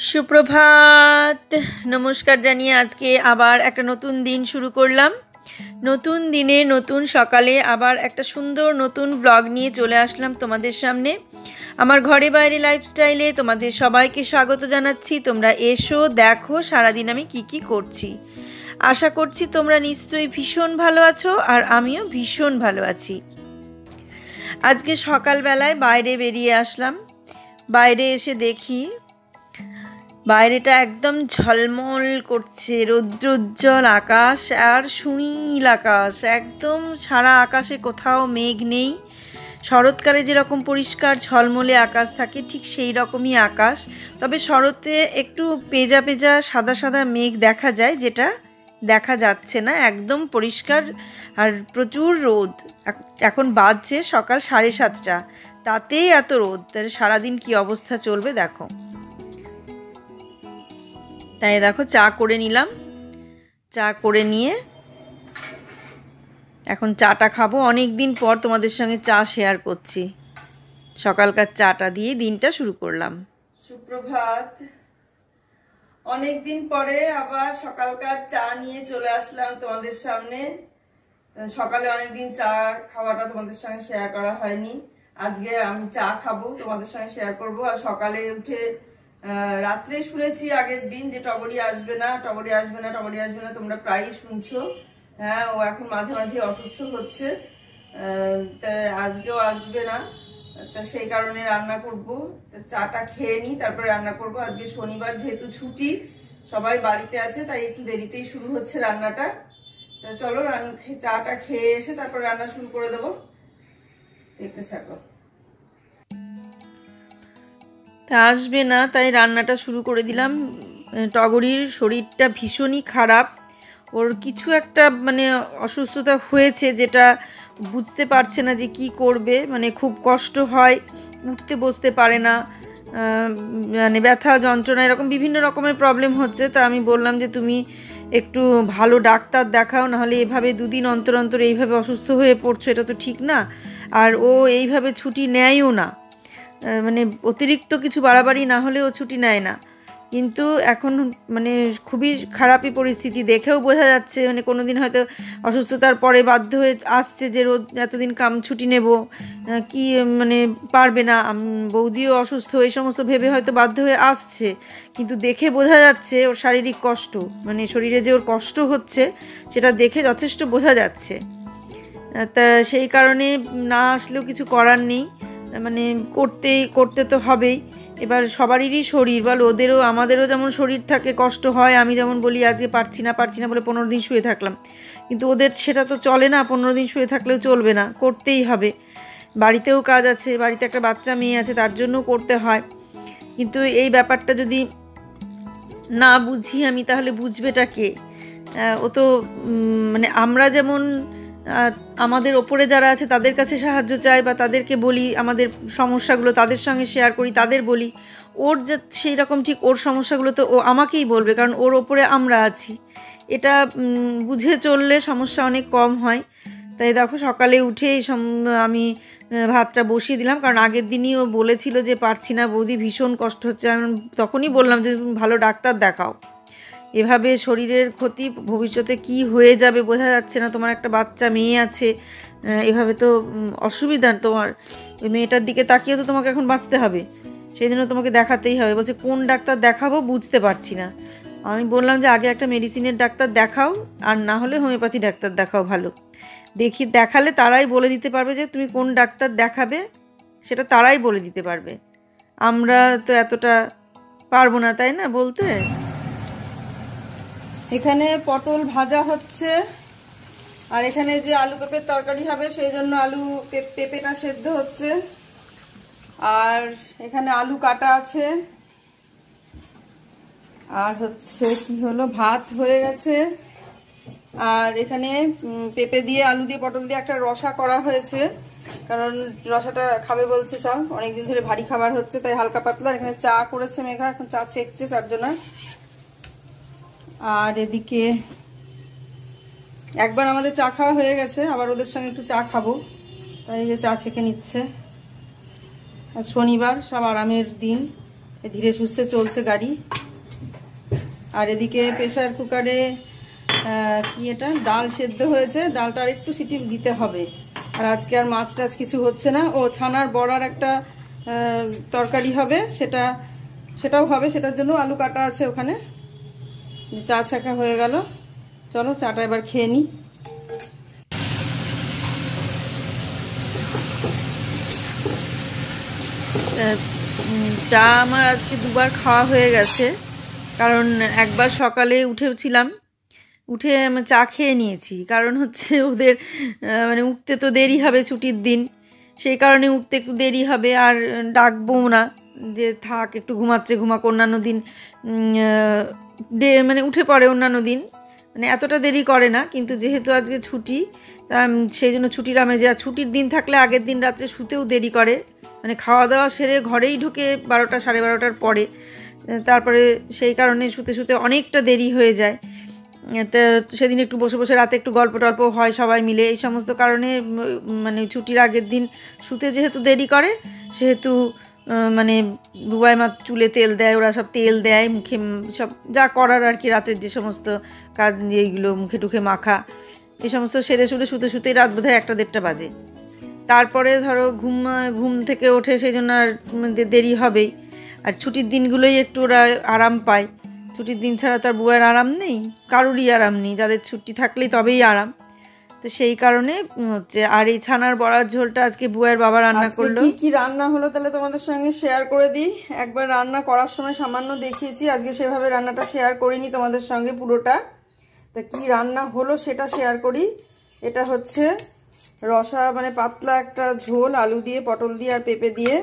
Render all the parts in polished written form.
সুপ্রভাত, নমস্কার জানিয়ে আজকে আবার একটা নতুন দিন শুরু করলাম। নতুন দিনে নতুন সকালে আবার একটা সুন্দর নতুন ব্লগ নিয়ে চলে আসলাম তোমাদের সামনে। আমার ঘরে বাইরে লাইফস্টাইলে তোমাদের সবাইকে স্বাগত জানাচ্ছি। তোমরা এসো, দেখো সারাদিন আমি কি করছি। আশা করছি তোমরা নিশ্চয়ই ভীষণ ভালো আছো, আর আমিও ভীষণ ভালো আছি। আজকে সকালবেলায় বাইরে বেরিয়ে আসলাম। বাইরে এসে দেখি বাইরেটা একদম ঝলমল করছে, রৌদ্রোজ্জ্বল আকাশ আর সুনীল আকাশ, একদম সারা আকাশে কোথাও মেঘ নেই। শরৎকালে যেরকম পরিষ্কার ঝলমলে আকাশ থাকে ঠিক সেই রকমই আকাশ, তবে শরতে একটু পেজা পেজা সাদা সাদা মেঘ দেখা যায়, যেটা দেখা যাচ্ছে না, একদম পরিষ্কার। আর প্রচুর রোদ। এখন বাজছে সকাল 7:30, তাতেই এত রোদ। তাহলে সারাদিন কি অবস্থা চলবে দেখো। তাই দেখো চা করে নিলাম। চা করে নিয়ে এখন চাটা খাবো। অনেক দিন পর তোমাদের সঙ্গে চা শেয়ার করছি। সকালকার চাটা দিয়ে দিনটা শুরু করলাম। সুপ্রভাত। অনেক দিন পরে আবার সকালকার চা নিয়ে চলে আসলাম তোমাদের সামনে। সকালে অনেকদিন চা খাওয়াটা তোমাদের সঙ্গে শেয়ার করা হয়নি। আজকে আমি চা খাবো, তোমাদের সঙ্গে শেয়ার করব। আর সকালে উঠে রাত্রে শুনেছি আগের দিন যে টগরি আসবে না, টগরি আসবে না, টগরি আসবে না, তোমরা প্রায়ই শুনছো। হ্যাঁ, ও এখন মাঝে মাঝে অসুস্থ হচ্ছে, তা আজকেও আসবে না। তা সেই কারণে রান্না করব। চাটা খেয়ে নিই, তারপরে রান্না করব। আজকে শনিবার, যেহেতু ছুটি, সবাই বাড়িতে আছে, তাই একটু দেরিতেই শুরু হচ্ছে রান্নাটা। তা চলো চাটা খেয়ে এসে তারপর রান্না শুরু করে দেবো। দেখতে থাকো। তা আসবে না, তাই রান্নাটা শুরু করে দিলাম। টগরির শরীরটা ভীষণই খারাপ। ওর কিছু একটা মানে অসুস্থতা হয়েছে, যেটা বুঝতে পারছে না যে কি করবে। মানে খুব কষ্ট হয়, উঠতে বসতে পারে না, মানে ব্যথা যন্ত্রণা এরকম বিভিন্ন রকমের প্রবলেম হচ্ছে। তা আমি বললাম যে তুমি একটু ভালো ডাক্তার দেখাও, নাহলে এভাবে দুদিন অন্তর অন্তর এইভাবে অসুস্থ হয়ে পড়ছো, এটা তো ঠিক না। আর ও এইভাবে ছুটি নেয়ও না, মানে অতিরিক্ত কিছু বাড়াবাড়ি না হলে ও ছুটি নেয় না। কিন্তু এখন মানে খুবই খারাপই পরিস্থিতি, দেখেও বোঝা যাচ্ছে। মানে কোনো দিন হয়তো অসুস্থতার পরে বাধ্য হয়ে আসছে যে রোজ এতদিন ছুটি নেব, কি মানে পারবে না। বৌদিও অসুস্থ, এই সমস্ত ভেবে হয়তো বাধ্য হয়ে আসছে, কিন্তু দেখে বোঝা যাচ্ছে ওর শারীরিক কষ্ট, মানে শরীরে যে ওর কষ্ট হচ্ছে সেটা দেখে যথেষ্ট বোঝা যাচ্ছে। তা সেই কারণে না আসলেও কিছু করার নেই, মানে করতে তো হবেই। এবার সবারই শরীর, বল ওদেরও আমাদেরও যেমন শরীর থাকে, কষ্ট হয়। আমি যেমন বলি আজকে পারছি না বলে 15 দিন শুয়ে থাকলাম, কিন্তু ওদের সেটা তো চলে না। 15 দিন শুয়ে থাকলেও চলবে না, করতেই হবে। বাড়িতেও কাজ আছে, বাড়িতে একটা বাচ্চা মেয়ে আছে, তার জন্য করতে হয়। কিন্তু এই ব্যাপারটা যদি না বুঝি আমি, তাহলে বুঝবেটা কে? ও তো মানে আমরা যেমন আমাদের ওপরে যারা আছে তাদের কাছে সাহায্য চাই, বা তাদেরকে বলি আমাদের সমস্যাগুলো, তাদের সঙ্গে শেয়ার করি, তাদের বলি। ওর যে সেই রকম ঠিক ওর সমস্যাগুলো তো ও আমাকেই বলবে, কারণ ওর ওপরে আমরা আছি। এটা বুঝে চললে সমস্যা অনেক কম হয়। তাই দেখো সকালে উঠে আমি ভাতটা বসিয়ে দিলাম, কারণ আগের দিনই ও বলেছিল যে পারছি না বৌদি, ভীষণ কষ্ট হচ্ছে। আমি তখনই বললাম যে ভালো ডাক্তার দেখাও, এভাবে শরীরের ক্ষতি ভবিষ্যতে কি হয়ে যাবে বোঝা যাচ্ছে না। তোমার একটা বাচ্চা মেয়ে আছে, এভাবে তো অসুবিধা। তোমার ওই মেয়েটার দিকে তাকিয়ে তো তোমাকে এখন বাঁচতে হবে, সেই জন্য তোমাকে দেখাতেই হবে। বলছে কোন ডাক্তার দেখাবো বুঝতে পারছি না। আমি বললাম যে আগে একটা মেডিসিনের ডাক্তার দেখাও, আর না হলে হোমিওপ্যাথি ডাক্তার দেখাও। ভালো দেখালে তারাই বলে দিতে পারবে যে তুমি কোন ডাক্তার দেখাবে, সেটা তারাই বলে দিতে পারবে। আমরা তো এতটা পারবো না, তাই না বলতে। এখানে পটল ভাজা হচ্ছে, আর এখানে যে আলু পেঁপের তরকারি হবে সেই জন্য আলু পেঁপেটা সেদ্ধ হচ্ছে। আর এখানে আলু কাটা আছে, আর হচ্ছে কি হলো, ভাত হয়ে গেছে। আর এখানে পেঁপে দিয়ে আলু দিয়ে পটল দিয়ে একটা রসা করা হয়েছে, কারণ রসাটা খাবে বলছে সব, অনেকদিন ধরে ভারী খাবার হচ্ছে, তাই হালকা পাতলা। এখানে চা করেছে মেঘা, এখন চা ছেঁকছে চারজনা। আর এদিকে একবার আমাদের চা খাওয়া হয়ে গেছে, আবার ওদের সঙ্গে একটু চা খাবো, তাই যে চা ছেঁকে নিচ্ছে। আর শনিবার, সব আরামের দিন। ধীরে সুস্থে চলছে গাড়ি। আর এদিকে প্রেসার কুকারে কি এটা ডাল সেদ্ধ হয়েছে, ডালটা আর একটু সিটি দিতে হবে। আর আজকে আর মাছ টাছ কিছু হচ্ছে না। ও ছানার বড়ার একটা তরকারি হবে, সেটাও হবে, সেটার জন্য আলু কাটা আছে ওখানে। চা ছাকা হয়ে গেল, চলো চাটা এবার খেয়ে নিই। চা আমার আজকে দুবার খাওয়া হয়ে গেছে, কারণ একবার সকালে উঠেছিলাম, উঠে আমি চা খেয়ে নিয়েছি। কারণ হচ্ছে ওদের মানে উঠতে তো দেরি হবে ছুটির দিন, সেই কারণে উঠতে একটু দেরি হবে। আর ডাকবো না যে থাক একটু ঘুমাচ্ছে, ঘুমাক। অন্যান্য দিন মানে উঠে পড়ে, অন্যান্য দিন মানে এতটা দেরি করে না, কিন্তু যেহেতু আজকে ছুটি সেই জন্য ছুটির আমেজে। আর ছুটির দিন থাকলে আগের দিন রাত্রে শুতেও দেরি করে, মানে খাওয়া দাওয়া সেরে ঘরেই ঢুকে 12টা সাড়ে 12টার পরে, তারপরে সেই কারণে শুতে শুতে অনেকটা দেরি হয়ে যায়। তো সেদিন একটু বসে বসে রাতে একটু গল্প টল্প হয় সবাই মিলে, এই সমস্ত কারণে মানে ছুটির আগের দিন শুতে যেহেতু দেরি করে, সেহেতু মানে বুবাই মা চুলে তেল দেয়, ওরা সব তেল দেয় মুখে, সব যা করার আর কি, রাতের যে সমস্ত কাজ এইগুলো মুখে টুখে মাখা, এই সমস্ত সেরে সুরে শুতে শুতেই রাত বোধহয় 1-1:30 বাজে। তারপরে ধরো ঘুম থেকে ওঠে, সেই জন্য আর দেরি হবেই। আর ছুটির দিনগুলোই একটু ওরা আরাম পায়, ছুটির দিন ছাড়া তার বুয়ের আরাম নেই, কারুরই আরাম নেই, যাদের ছুটি থাকলেই তবেই আরাম। তো সেই কারণে হচ্ছে। আর এই ছানার বড়ার ঝোলটা আজকে বুয়ের বাবা রান্না করলো। কি রান্না হলো তাহলে তোমাদের সঙ্গে শেয়ার করে দিই। একবার রান্না করার সময় সামান্য দেখিয়েছি, আজকে সেভাবে রান্নাটা শেয়ার করিনি তোমাদের সঙ্গে পুরোটা। তা কি রান্না হলো সেটা শেয়ার করি। এটা হচ্ছে রসা, মানে পাতলা একটা ঝোল, আলু দিয়ে, পটল দিয়ে আর পেঁপে দিয়ে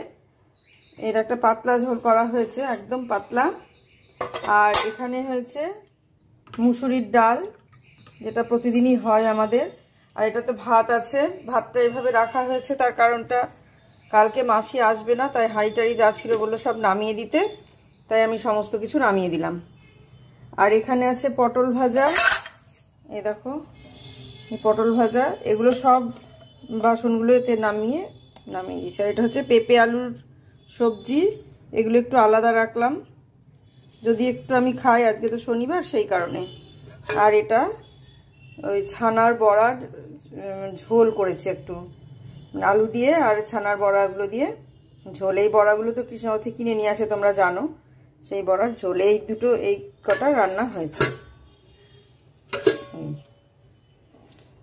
এর একটা পাতলা ঝোল করা হয়েছে, একদম পাতলা। আর এখানে হয়েছে মুসুরির ডাল, যেটা প্রতিদিনই হয় আমাদের। আর এটাতে ভাত আছে, ভাতটা এভাবে রাখা হয়েছে, তার কারণটা কালকে মাসি আসবে না, তাই হাঁড়ি টাড়ি যা ছিল বললো সব নামিয়ে দিতে, তাই আমি সমস্ত কিছু নামিয়ে দিলাম। আর এখানে আছে পটল ভাজা, এই দেখো এই পটল ভাজা, এগুলো সব বাসনগুলোতে নামিয়ে দিয়েছি। আর এটা হচ্ছে পেঁপে আলুর সবজি, এগুলো একটু আলাদা রাখলাম, যদি একটু আমি খাই, আজকে তো শনিবার সেই কারণে। আর এটা ওই ছানার বড়ার ঝোল করেছি, একটু আলু দিয়ে আর ছানার বড়াগুলো দিয়ে ঝোল। এই বড়াগুলো তো কৃষ্ণনগর থেকে কিনে নিয়ে আসে তোমরা জানো, সেই বড়ার ঝোল। এই দুটো, এই কটা রান্না হয়েছে।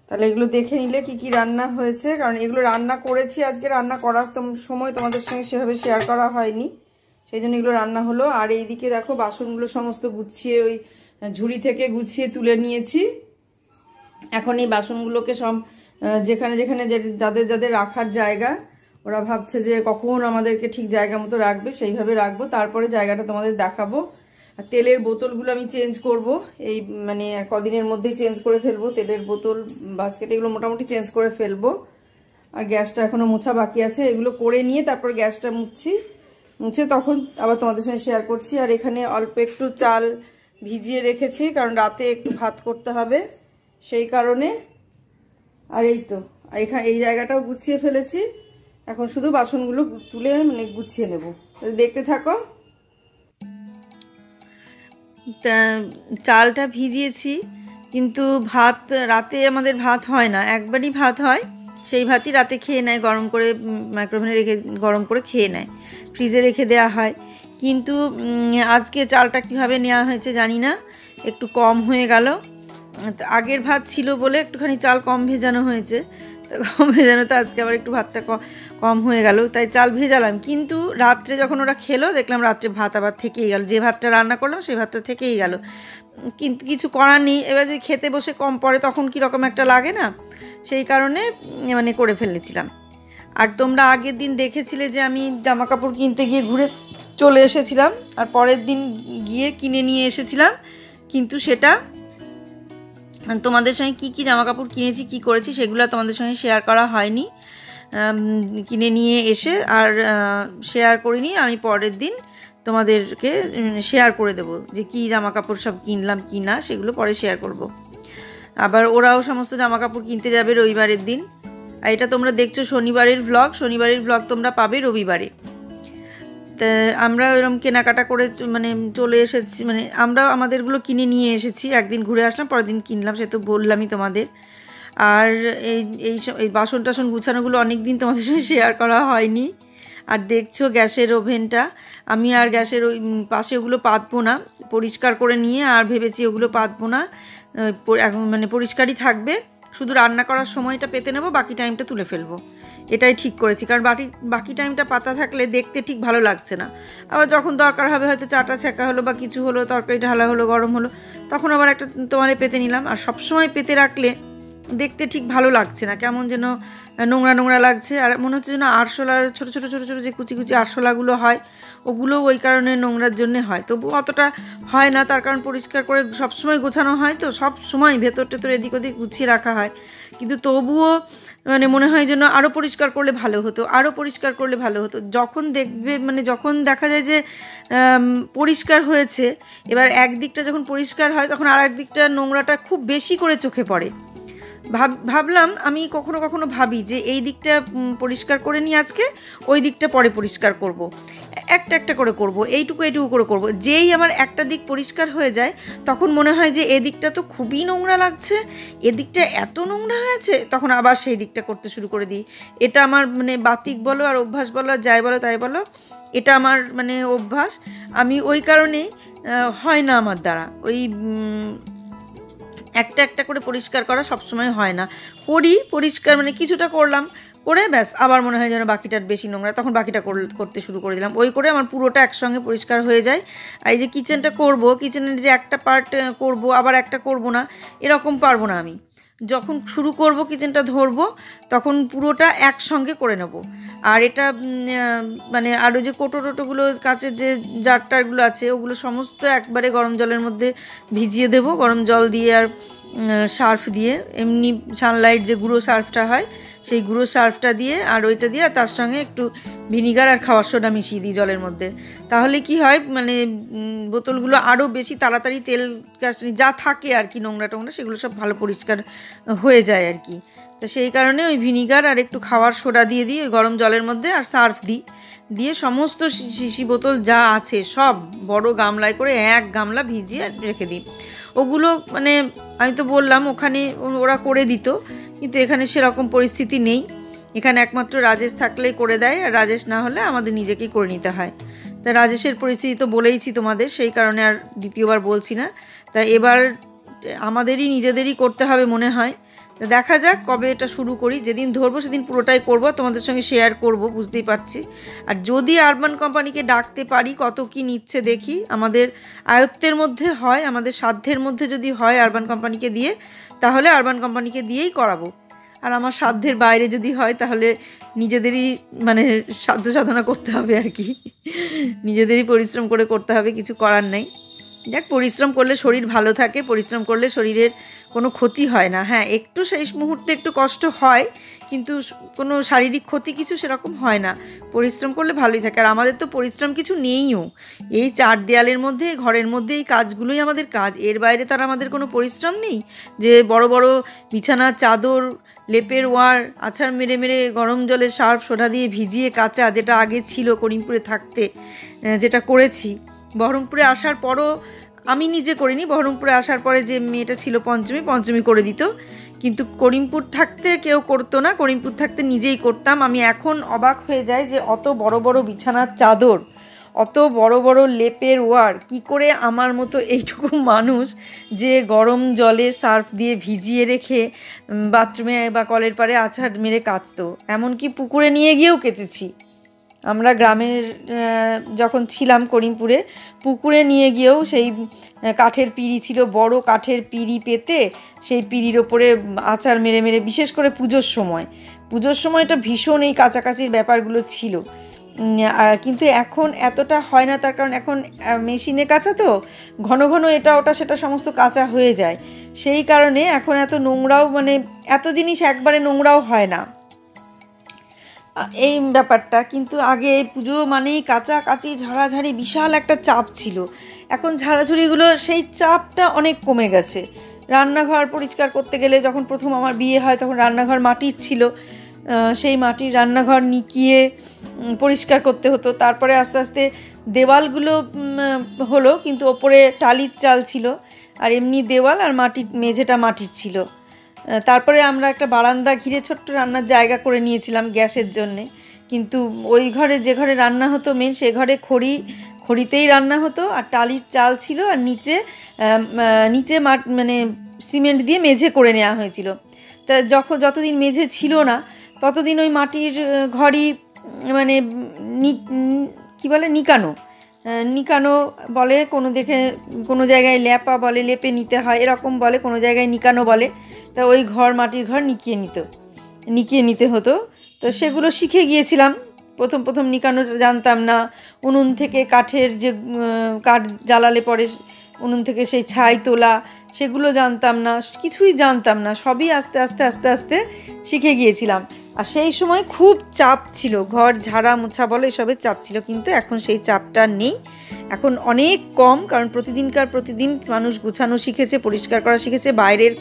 তাহলে এগুলো দেখে নিলে কি কি রান্না হয়েছে, কারণ এগুলো রান্না করেছি আজকে, রান্না করার সময় তোমাদের সঙ্গে সেভাবে শেয়ার করা হয়নি, সেই জন্য এগুলো রান্না হলো। আর এইদিকে দেখো বাসনগুলো সমস্ত গুছিয়ে ওই ঝুড়ি থেকে গুছিয়ে তুলে নিয়েছি। এখন এই বাসনগুলোকে সব যেখানে যেখানে যাদের যাদের রাখার জায়গা, ওরা ভাবছে যে কখন আমাদেরকে ঠিক জায়গা মতো রাখবে, সেইভাবে রাখবো, তারপরে জায়গাটা তোমাদের দেখাবো। আর তেলের বোতলগুলো আমি চেঞ্জ করব, এই মানে কদিনের মধ্যেই চেঞ্জ করে ফেলবো। তেলের বোতল, বাস্কেট, এগুলো মোটামুটি চেঞ্জ করে ফেলবো। আর গ্যাসটা এখনো মোছা বাকি আছে, এগুলো করে নিয়ে তারপর গ্যাসটা মুছে তখন আবার তোমাদের সঙ্গে শেয়ার করছি। আর এখানে অল্প একটু চাল ভিজিয়ে রেখেছি, কারণ রাতে একটু ভাত করতে হবে, সেই কারণে। আর এই তো এখানে এই জায়গাটাও গুছিয়ে ফেলেছি, এখন শুধু বাসনগুলো তুলে মানে গুছিয়ে নেব, দেখতে থাকো। চালটা ভিজিয়েছি, কিন্তু ভাত রাতে আমাদের ভাত হয় না, একবারই ভাত হয়, সেই ভাতই রাতে খেয়ে নেয়, গরম করে মাইক্রোওভেনে রেখে গরম করে খেয়ে নেয়, ফ্রিজে রেখে দেওয়া হয়। কিন্তু আজকে চালটা কিভাবে নেওয়া হয়েছে জানি না, একটু কম হয়ে গেল। আগের ভাত ছিল বলে একটুখানি চাল কম ভেজানো হয়েছে, তো কম ভেজানো তো আজকে আবার একটু ভাতটা কম হয়ে গেল, তাই চাল ভেজালাম। কিন্তু রাত্রে যখন ওরা খেলো দেখলাম রাত্রে ভাত আবার থেকেই গেল, যে ভাতটা রান্না করলাম সেই ভাতটা থেকেই গেল। কিন্তু কিছু করার নেই, এবার যদি খেতে বসে কম পড়ে তখন কীরকম একটা লাগে না, সেই কারণে মানে করে ফেলেছিলাম। আর তোমরা আগের দিন দেখেছিলে যে আমি জামা কাপড় কিনতে গিয়ে ঘুরে চলে এসেছিলাম, আর পরের দিন গিয়ে কিনে নিয়ে এসেছিলাম, কিন্তু সেটা তোমাদের সঙ্গে কি জামা কাপড় কিনেছি, কি করেছি, সেগুলো তোমাদের সঙ্গে শেয়ার করা হয়নি। কিনে নিয়ে এসে আর শেয়ার করিনি, আমি পরের দিন তোমাদেরকে শেয়ার করে দেব যে কি জামা কাপড় সব কিনলাম কি না, সেগুলো পরে শেয়ার করব। আবার ওরাও সমস্ত জামা কাপড় কিনতে যাবে রবিবারের দিন। আর এটা তোমরা দেখছো শনিবারের ব্লগ তোমরা পাবে রবিবারে। তা আমরা এরকম কেনাকাটা করে মানে চলে এসেছি, মানে আমরা আমাদেরগুলো কিনে নিয়ে এসেছি, একদিন ঘুরে আসলাম, পরের দিন কিনলাম, সে তো বললামই তোমাদের। আর এই এই বাসন টাসন গুছানোগুলো অনেক দিন তোমাদের সঙ্গে শেয়ার করা হয়নি। আর দেখছো গ্যাসের ওভেনটা, আমি আর গ্যাসের ওই পাশে ওগুলো পাতবো না, পরিষ্কার করে নিয়ে আর ভেবেছি ওগুলো পাতবো না, এখন মানে পরিষ্কারই থাকবে, শুধু রান্না করার সময়টা পেতে নেবো, বাকি টাইমটা তুলে ফেলবো। এটাই ঠিক করেছি, কারণ বাকি টাইমটা পাতা থাকলে দেখতে ঠিক ভালো লাগছে না। আবার যখন দরকার হবে, হয়তো চাটা ছ্যাঁকা হলো বা কিছু হলো, তরকারি ঢালা হলো, গরম হলো, তখন আবার একটা তোমারে পেতে নিলাম। আর সবসময় পেতে রাখলে দেখতে ঠিক ভালো লাগছে না, কেমন যেন নোংরা নোংরা লাগছে। আর মনে হচ্ছে যেন আরশোলার ছোটো ছোটো ছোটো ছোটো যে কুচি কুচি আরশোলাগুলো হয়, ওগুলোও ওই কারণে নোংরার জন্যে হয়। তবু অতটা হয় না, তার কারণ পরিষ্কার করে সবসময় গোছানো হয়, তো সব সময় ভেতর টেতর এদিক ওদিক গুছিয়ে রাখা হয়। কিন্তু তবুও মানে মনে হয় যেন আরও পরিষ্কার করলে ভালো হতো, আরও পরিষ্কার করলে ভালো হতো। যখন দেখবে মানে যখন দেখা যায় যে পরিষ্কার হয়েছে, এবার একদিকটা যখন পরিষ্কার হয়, তখন আর একদিকটা নোংরাটা খুব বেশি করে চোখে পড়ে। ভাবলাম আমি কখনো কখনো ভাবি যে এই দিকটা পরিষ্কার করে নিই আজকে, ওই দিকটা পরে পরিষ্কার করব, একটা একটা করে করব, এইটুকু করে করব। যেই আমার একটা দিক পরিষ্কার হয়ে যায়, তখন মনে হয় যে এদিকটা তো খুবই নোংরা লাগছে, এদিকটা এত নোংরা হয়েছে, তখন আবার সেই দিকটা করতে শুরু করে দিই। এটা আমার মানে বাতিক বলো আর অভ্যাস বলো, আর যাই বলো তাই বলো, এটা আমার মানে অভ্যাস। আমি ওই কারণেই হয় না আমার দ্বারা, ওই একটা একটা করে পরিষ্কার করা সবসময় হয় না। করি পরিষ্কার, মানে কিছুটা করলাম, করে ব্যাস আবার মনে হয় যেন বাকিটার বেশি নোংরা, তখন বাকিটা করতে শুরু করে দিলাম। ওই করে আমার পুরোটা একসঙ্গে পরিষ্কার হয়ে যায়। আর এই যে কিচেনটা করব, কিচেনের যে একটা পার্ট করব আবার একটা করব না, এরকম পারবো না আমি। যখন শুরু করব কিচেনটা ধরবো, তখন পুরোটা একসঙ্গে করে নেব। আর এটা মানে আরও যে কোটো টোটোগুলো কাচের যে জারটারগুলো আছে, ওগুলো সমস্ত একবারে গরম জলের মধ্যে ভিজিয়ে দেবো, গরম জল দিয়ে আর সার্ফ দিয়ে, এমনি সানলাইট যে গুঁড়ো সার্ফটা হয়, সেই গুঁড়ো সার্ফটা দিয়ে আর ওইটা দিয়ে, আর তার সঙ্গে একটু ভিনিগার আর খাওয়ার সোডা মিশিয়ে দিই জলের মধ্যে। তাহলে কি হয়, মানে বোতলগুলো আরও বেশি তাড়াতাড়ি তেল যা থাকে আর কি, নোংরা টোংরা, সেগুলো সব ভালো পরিষ্কার হয়ে যায় আর কি। তো সেই কারণে ওই ভিনিগার আর একটু খাওয়ার সোডা দিয়ে দিই ওই গরম জলের মধ্যে, আর সার্ফ দিই, দিয়ে সমস্ত শিশি বোতল যা আছে সব বড় গামলায় করে এক গামলা ভিজিয়ে রেখে দিই। ওগুলো মানে আমি তো বললাম ওখানে ওরা করে দিত, কিন্তু এখানে সেরকম পরিস্থিতি নেই। এখানে একমাত্র রাজেশ থাকলেই করে দেয়, আর রাজেশ না হলে আমাদের নিজেকেই করে নিতে হয়। তা রাজেশের পরিস্থিতি তো বলেইছি তোমাদের, সেই কারণে আর দ্বিতীয়বার বলছি না। তা এবার আমাদেরই নিজেদেরই করতে হবে মনে হয়। দেখা যাক কবে এটা শুরু করি, যেদিন ধরবো সেদিন পুরোটাই করব, তোমাদের সঙ্গে শেয়ার করব, বুঝতেই পারছি। আর যদি আরবান কোম্পানিকে ডাকতে পারি, কত কি নিচ্ছে দেখি, আমাদের আয়ত্তের মধ্যে হয়, আমাদের সাধ্যের মধ্যে যদি হয় আরবান কোম্পানিকে দিয়ে, তাহলে আরবান কোম্পানিকে দিয়েই করাবো। আর আমার সাধ্যের বাইরে যদি হয়, তাহলে নিজেদেরই মানে সাধ্য সাধনা করতে হবে আর কি, নিজেদেরই পরিশ্রম করে করতে হবে, কিছু করার নেই। দেখ, পরিশ্রম করলে শরীর ভালো থাকে, পরিশ্রম করলে শরীরের কোনো ক্ষতি হয় না। হ্যাঁ, একটু সেই মুহূর্তে একটু কষ্ট হয়, কিন্তু কোনো শারীরিক ক্ষতি কিছু সেরকম হয় না। পরিশ্রম করলে ভালোই থাকে। আর আমাদের তো পরিশ্রম কিছু নেইও, এই চার দেয়ালের মধ্যে, ঘরের মধ্যে এই কাজগুলোই আমাদের কাজ, এর বাইরে তার আমাদের কোনো পরিশ্রম নেই যে বড় বড় বিছানা চাদর, লেপের ওয়ার আছাড় মেরে মেরে গরম জলে সার্ফ সোডা দিয়ে ভিজিয়ে কাচা, যেটা আগে ছিল করিমপুরে থাকতে, যেটা করেছি। বহরমপুরে আসার পরও আমি নিজে করিনি, বহরমপুরে আসার পরে যে মেয়েটা ছিল পঞ্চমী করে দিত, কিন্তু করিমপুর থাকতে কেউ করতো না, করিমপুর থাকতে নিজেই করতাম। আমি এখন অবাক হয়ে যাই যে অত বড় বড় বিছানার চাদর, অত বড় বড় লেপের ওয়ার কি করে আমার মতো এইটুকু মানুষ যে গরম জলে সার্ফ দিয়ে ভিজিয়ে রেখে বাথরুমে বা কলের পাড়ে আছাড় মেরে কাচতো। এমনকি পুকুরে নিয়ে গিয়েও কেচেছি। আমরা গ্রামের যখন ছিলাম করিমপুরে, পুকুরে নিয়ে গিয়েও সেই কাঠের পিঁড়ি ছিল, বড় কাঠের পিঁড়ি পেতে সেই পিঁড়ির ওপরে আছাড় মেরে মেরে, বিশেষ করে পুজোর সময়টা ভীষণ এই কাছাকাছির ব্যাপারগুলো ছিল। কিন্তু এখন এতটা হয় না, তার কারণ এখন মেশিনে কাচা তো, ঘন ঘন এটা ওটা সেটা সমস্ত কাচা হয়ে যায়, সেই কারণে এখন এত নোংরাও, মানে এত জিনিস একবারে নোংরাও হয় না এই ব্যাপারটা। কিন্তু আগে পুজো মানেই কাচাকাচি ঝাড়াঝাড়ি বিশাল একটা চাপ ছিল, এখন ঝাড়াঝুড়িগুলো সেই চাপটা অনেক কমে গেছে। রান্নাঘর পরিষ্কার করতে গেলে, যখন প্রথম আমার বিয়ে হয় তখন রান্নাঘর মাটির ছিল, সেই মাটির রান্নাঘর নিকিয়ে পরিষ্কার করতে হতো। তারপরে আস্তে আস্তে দেওয়ালগুলো হলো, কিন্তু ওপরে টালির চাল ছিল, আর এমনি দেওয়াল আর মাটির মেঝেটা মাটির ছিল। তারপরে আমরা একটা বারান্দা ঘিরে ছোট্ট রান্নার জায়গা করে নিয়েছিলাম গ্যাসের জন্যে। কিন্তু ওই ঘরে, যে ঘরে রান্না হতো মেন, সে ঘরে খড়িতেই রান্না হতো, আর টালির চাল ছিল, আর নিচে মানে সিমেন্ট দিয়ে মেঝে করে নেওয়া হয়েছিল। তা যতদিন মেঝে ছিল না ততদিন ওই মাটির ঘরই মানে কী বলে, নিকানো বলে, কোনো জায়গায় ল্যাপা বলে, লেপে নিতে হয় এরকম বলে, কোনো জায়গায় নিকানো বলে। তা ওই মাটির ঘর নিকিয়ে নিতে হতো। তো সেগুলো শিখে গিয়েছিলাম। প্রথম নিকানো জানতাম না। উনুন থেকে কাঠের যে কাঠ জ্বালালে পরে উনুন থেকে সেই ছাই তোলা, সেগুলো জানতাম না, কিছুই জানতাম না। সবই আস্তে আস্তে শিখে গিয়েছিলাম। আর সেই সময় খুব চাপ ছিল, ঘর ঝাড়া মোছা বলো এসবের চাপ ছিল। কিন্তু এখন সেই চাপটা নেই, এখন অনেক কম। কারণ প্রতিদিন মানুষ গুছানো শিখেছে, পরিষ্কার করা শিখেছে। বাইরের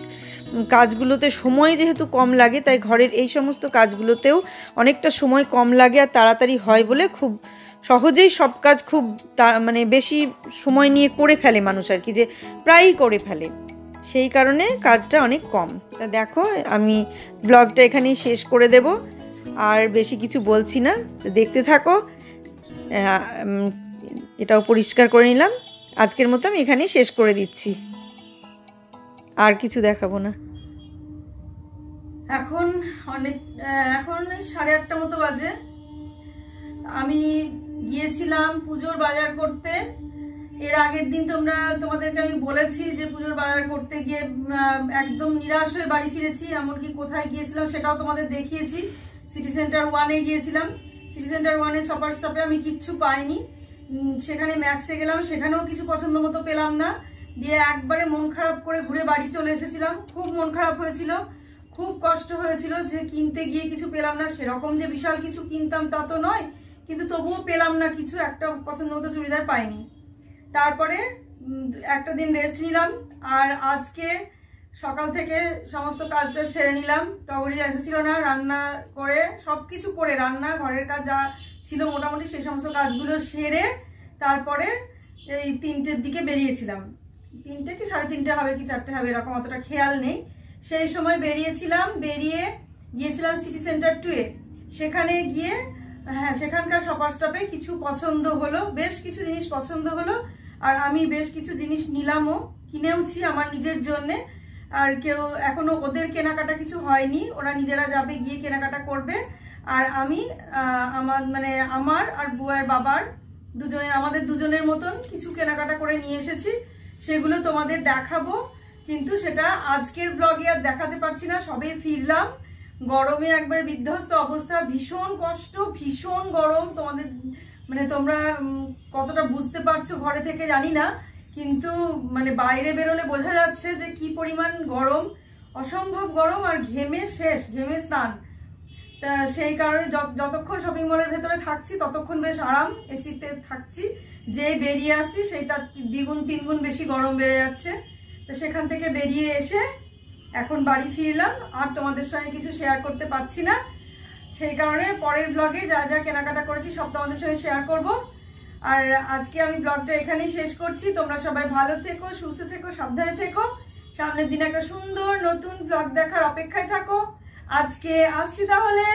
কাজগুলোতে সময় যেহেতু কম লাগে, তাই ঘরের এই সমস্ত কাজগুলোতেও অনেকটা সময় কম লাগে, আর তাড়াতাড়ি হয় বলে খুব সহজেই সব কাজ খুব মানে বেশি সময় নিয়ে করে ফেলে মানুষ, আর কি, যে প্রায়ই করে ফেলে। সেই কারণে কাজটা অনেক কম। তা দেখো, আমি ব্লগটা এখানেই শেষ করে দেব, আর বেশি কিছু বলছি না, দেখতে থাকো। এটাও পরিষ্কার করে নিলাম। আজকের মতো আমি এখানেই শেষ করে দিচ্ছি, আর কিছু দেখাবো না। এখন 8:30 মতো বাজে। আমি গিয়েছিলাম পুজোর বাজার করতে। এর আগের দিন তোমাদেরকে আমি বলেছি যে পুজোর বাজার করতে গিয়ে একদম নিরাশ হয়ে বাড়ি ফিরেছি। এমনকি কোথায় গিয়েছিলাম সেটাও তোমাদের দেখিয়েছি। সিটি সেন্টার 1-এ গিয়েছিলাম। সিটি সেন্টার 1-এ শপার স্টপে আমি কিচ্ছু পাইনি। সেখানে ম্যাক্সে গেলাম, সেখানেও কিছু পছন্দ মতো পেলাম না। দিয়ে একবারে মন খারাপ করে ঘুরে বাড়ি চলে এসেছিলাম। খুব মন খারাপ হয়েছিল, খুব কষ্ট হয়েছিল যে কিনতে গিয়ে কিছু পেলাম না। সেরকম যে বিশাল কিছু কিনতাম তা তো নয়, কিন্তু তবুও পেলাম না কিছু, একটা পছন্দ মতো চুড়িদার পাইনি। তারপরে একটা দিন রেস্ট নিলাম, আর আজকে সকাল থেকে সমস্ত কাজটা সেরে নিলাম। টগরি এসেছিল না, রান্না করে সবকিছু করে, রান্না ঘরের কাজ যা ছিল মোটামুটি সেই সমস্ত কাজগুলো সেরে তারপরে এই 3টের দিকে বেরিয়েছিলাম। 3টে কি 3:30 হবে কি 4টে হবে এরকম অতটা খেয়াল নেই। সেই সময় বেরিয়ে গিয়েছিলাম সিটি সেন্টার 2-এ। সেখানে গিয়ে সেখানকার শপার স্টপে কিছু পছন্দ হলো, বেশ কিছু জিনিস পছন্দ হলো, আর আমি বেশ কিছু জিনিস নিলামও, কিনেওছি আমার নিজের জন্যে। আর এখনো ওদের কেনাকাটা কিছু হয়নি, ওরা নিজেরা যাবে, গিয়ে কেনাকাটা করবে। আর আমি আমার আর বুয়ার বাবার আমাদের দুজনের মতন কিছু কেনাকাটা করে নিয়ে এসেছি। সেগুলো তোমাদের দেখাবো, কিন্তু সেটা আজকের ব্লগে আর দেখাতে পারছি না। সবে ফিরলাম, গরমে একবারে বিধ্বস্ত অবস্থা, ভীষণ কষ্ট, ভীষণ গরম। তোমরা কতটা বুঝতে পারছো ঘরে থেকে জানি না, কিন্তু বাইরে বেরোলে বোঝা যাচ্ছে যে কি পরিমাণ গরম, অসম্ভব গরম। আর ঘেমে স্নান। তা সেই কারণে যতক্ষণ শপিং মলের ভেতরে থাকছি ততক্ষণ বেশ আরাম, এসিতে থাকছি। যে বেরিয়ে আসছি সেই তার 2-3 গুণ বেশি গরম বেড়ে যাচ্ছে। তো সেখান থেকে বেরিয়ে এসে এখন বাড়ি ফিরলাম, আর তোমাদের সঙ্গে কিছু শেয়ার করতে পারছি না। সেই কারণে পরের ব্লগে যা যা কেনাকাটা করেছি সব তোমাদের সঙ্গে শেয়ার করব। আর আজকে আমি ব্লগটা এখানেই শেষ করছি। তোমরা সবাই ভালো থেকো, সুস্থ থেকো, সাবধানে থেকো। সামনের দিন একটা সুন্দর নতুন ব্লগ দেখার অপেক্ষায় থাকো। আজকে আসছি তাহলে।